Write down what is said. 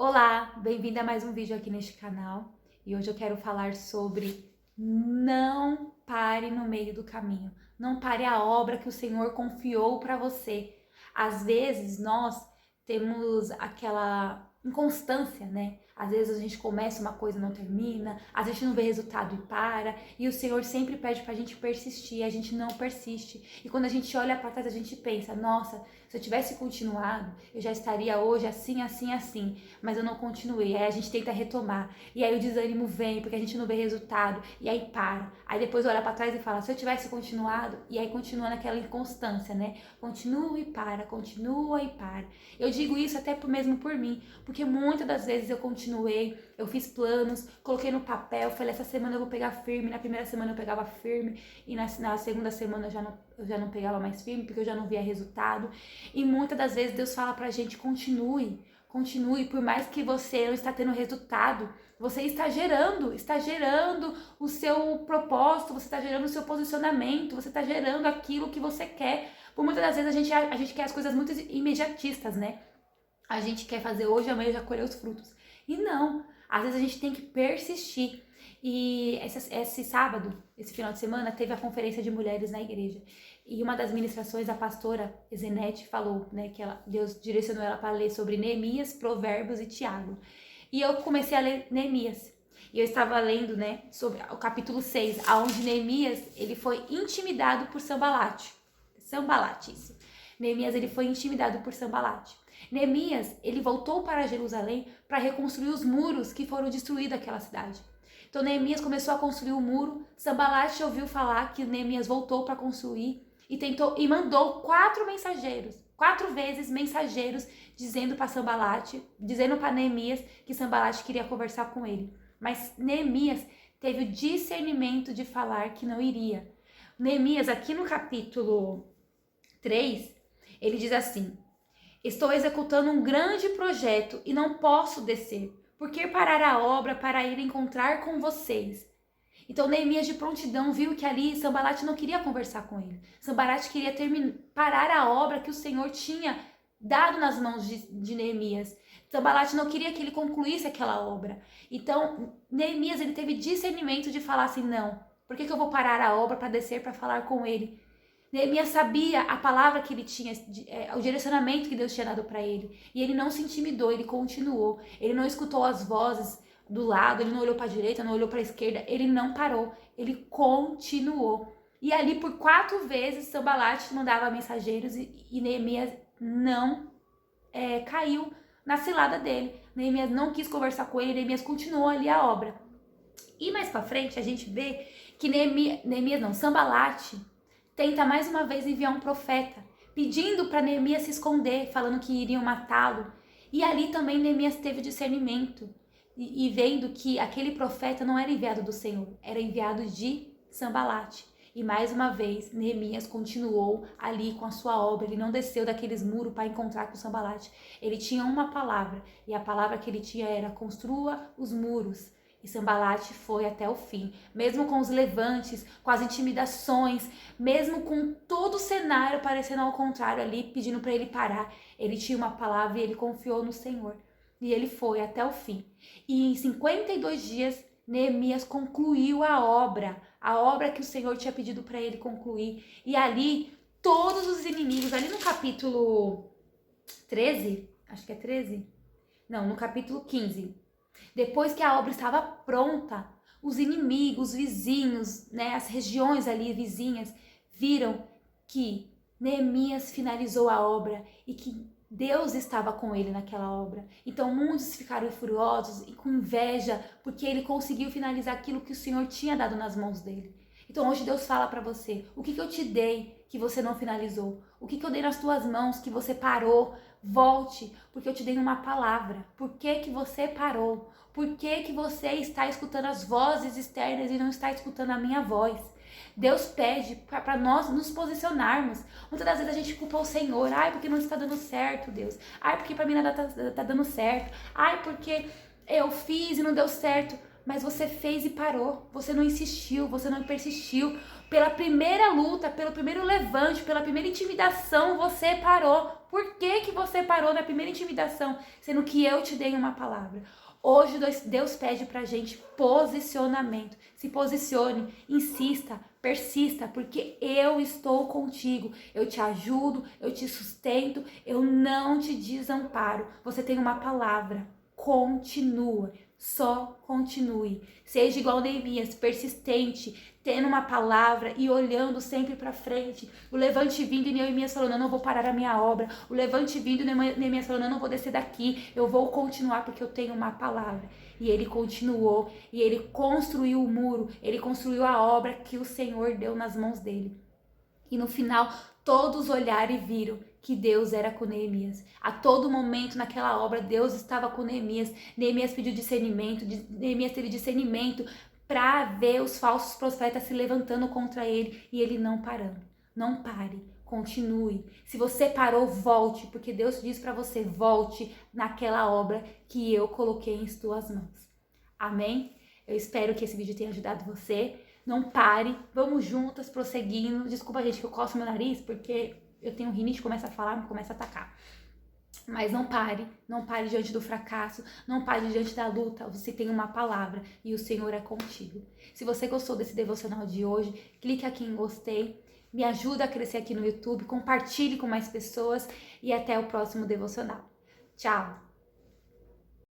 Olá, bem-vinda a mais um vídeo aqui neste canal e hoje eu quero falar sobre não pare no meio do caminho, não pare a obra que o Senhor confiou para você. Às vezes nós temos aquela inconstância, né? Às vezes a gente começa uma coisa e não termina, às vezes a gente não vê resultado e para, e o Senhor sempre pede pra gente persistir, a gente não persiste. E quando a gente olha para trás, a gente pensa, nossa, se eu tivesse continuado, eu já estaria hoje assim, assim, assim, mas eu não continuei. Aí a gente tenta retomar, e aí o desânimo vem, porque a gente não vê resultado, e aí para. Aí depois olha para trás e fala, se eu tivesse continuado, e aí continua naquela inconstância, né? Continua e para, continua e para. Eu digo isso até mesmo por mim, porque muitas das vezes eu continuei, eu fiz planos, coloquei no papel, falei, essa semana eu vou pegar firme, na primeira semana eu pegava firme, e na segunda semana eu já não pegava mais firme, porque eu já não via resultado. E muitas das vezes Deus fala pra gente, continue, continue, por mais que você não está tendo resultado, você está gerando o seu propósito, você está gerando o seu posicionamento, você está gerando aquilo que você quer. Por muitas das vezes a gente quer as coisas muito imediatistas, né? A gente quer fazer hoje, amanhã já colher os frutos. E não, às vezes a gente tem que persistir. E esse sábado, esse final de semana, teve a conferência de mulheres na igreja. E uma das ministrações, a pastora Zenete falou, né, que Deus direcionou ela para ler sobre Neemias, Provérbios e Tiago. E eu comecei a ler Neemias. E eu estava lendo, né, sobre o capítulo 6, aonde Neemias, ele foi intimidado por Sanbalate. Sanbalate, isso. Neemias, ele foi intimidado por Sanbalate. Neemias, ele voltou para Jerusalém para reconstruir os muros que foram destruídos daquela cidade. Então Neemias começou a construir o muro, Sanbalate ouviu falar que Neemias voltou para construir e mandou 4 vezes mensageiros dizendo para Sanbalate, dizendo para Neemias que Sanbalate queria conversar com ele. Mas Neemias teve o discernimento de falar que não iria. Neemias, aqui no capítulo 3, ele diz assim: estou executando um grande projeto e não posso descer. Por que parar a obra para ir encontrar com vocês? Então Neemias de prontidão viu que ali Sanbalate não queria conversar com ele. Sanbalate queria parar a obra que o Senhor tinha dado nas mãos de Neemias. Sanbalate não queria que ele concluísse aquela obra. Então Neemias, ele teve discernimento de falar assim, não, por que eu vou parar a obra para descer para falar com ele? Neemias sabia a palavra que ele tinha, o direcionamento que Deus tinha dado para ele. E ele não se intimidou, ele continuou. Ele não escutou as vozes do lado, ele não olhou para a direita, não olhou para a esquerda. Ele não parou, ele continuou. E ali por 4 vezes Sanbalate mandava mensageiros e Neemias não caiu na cilada dele. Neemias não quis conversar com ele, Neemias continuou ali a obra. E mais para frente a gente vê que Sanbalate tenta mais uma vez enviar um profeta, pedindo para Neemias se esconder, falando que iriam matá-lo. E ali também Neemias teve discernimento e vendo que aquele profeta não era enviado do Senhor, era enviado de Sanbalate. E mais uma vez Neemias continuou ali com a sua obra, ele não desceu daqueles muros para encontrar com Sanbalate. Ele tinha uma palavra, e a palavra que ele tinha era: construa os muros. E Sanbalate foi até o fim, mesmo com os levantes, com as intimidações, mesmo com todo o cenário parecendo ao contrário ali, pedindo para ele parar. Ele tinha uma palavra e ele confiou no Senhor. E ele foi até o fim. E em 52 dias, Neemias concluiu a obra que o Senhor tinha pedido para ele concluir. E ali, todos os inimigos, ali no capítulo 13, acho que é 13? Não, no capítulo 15. Depois que a obra estava pronta, os inimigos, os vizinhos, né, as regiões ali vizinhas, viram que Neemias finalizou a obra e que Deus estava com ele naquela obra. Então muitos ficaram furiosos e com inveja, porque ele conseguiu finalizar aquilo que o Senhor tinha dado nas mãos dele. Então hoje Deus fala para você: o que eu te dei que você não finalizou? O que eu dei nas tuas mãos que você parou? Volte, porque eu te dei uma palavra. Por que você parou? Por que você está escutando as vozes externas e não está escutando a minha voz? Deus pede para nós nos posicionarmos. Muitas das vezes a gente culpa o Senhor. Ai, porque não está dando certo, Deus. Ai, porque para mim nada tá dando certo. Ai, porque eu fiz e não deu certo. mas você fez e parou. Você não insistiu, você não persistiu. Pela primeira luta, pelo primeiro levante, pela primeira intimidação, você parou. Por que que você parou na primeira intimidação, sendo que eu te dei uma palavra? Hoje Deus pede pra gente posicionamento. Se posicione, insista, persista, porque eu estou contigo. Eu te ajudo, eu te sustento, eu não te desamparo. Você tem uma palavra. Continua, só continue. Seja igual Neemias, persistente, tendo uma palavra e olhando sempre para frente. O levante vindo e Neemias falando, eu não vou parar a minha obra. O levante vindo e Neemias falando, eu não vou descer daqui, eu vou continuar porque eu tenho uma palavra. E ele continuou, e ele construiu o muro, ele construiu a obra que o Senhor deu nas mãos dele. E no final, todos olharam e viram que Deus era com Neemias. A todo momento naquela obra, Deus estava com Neemias. Neemias pediu discernimento, Neemias teve discernimento para ver os falsos profetas se levantando contra ele e ele não parando. Não pare, continue. Se você parou, volte, porque Deus diz para você, volte naquela obra que eu coloquei em suas mãos. Amém? Eu espero que esse vídeo tenha ajudado você. Não pare, vamos juntas, prosseguindo. Desculpa, gente, que eu coço meu nariz, porque eu tenho rinite, começa a falar, me começa a atacar. Mas não pare diante do fracasso, não pare diante da luta. Você tem uma palavra e o Senhor é contigo. Se você gostou desse devocional de hoje, clique aqui em gostei, me ajuda a crescer aqui no YouTube, compartilhe com mais pessoas e até o próximo devocional. Tchau!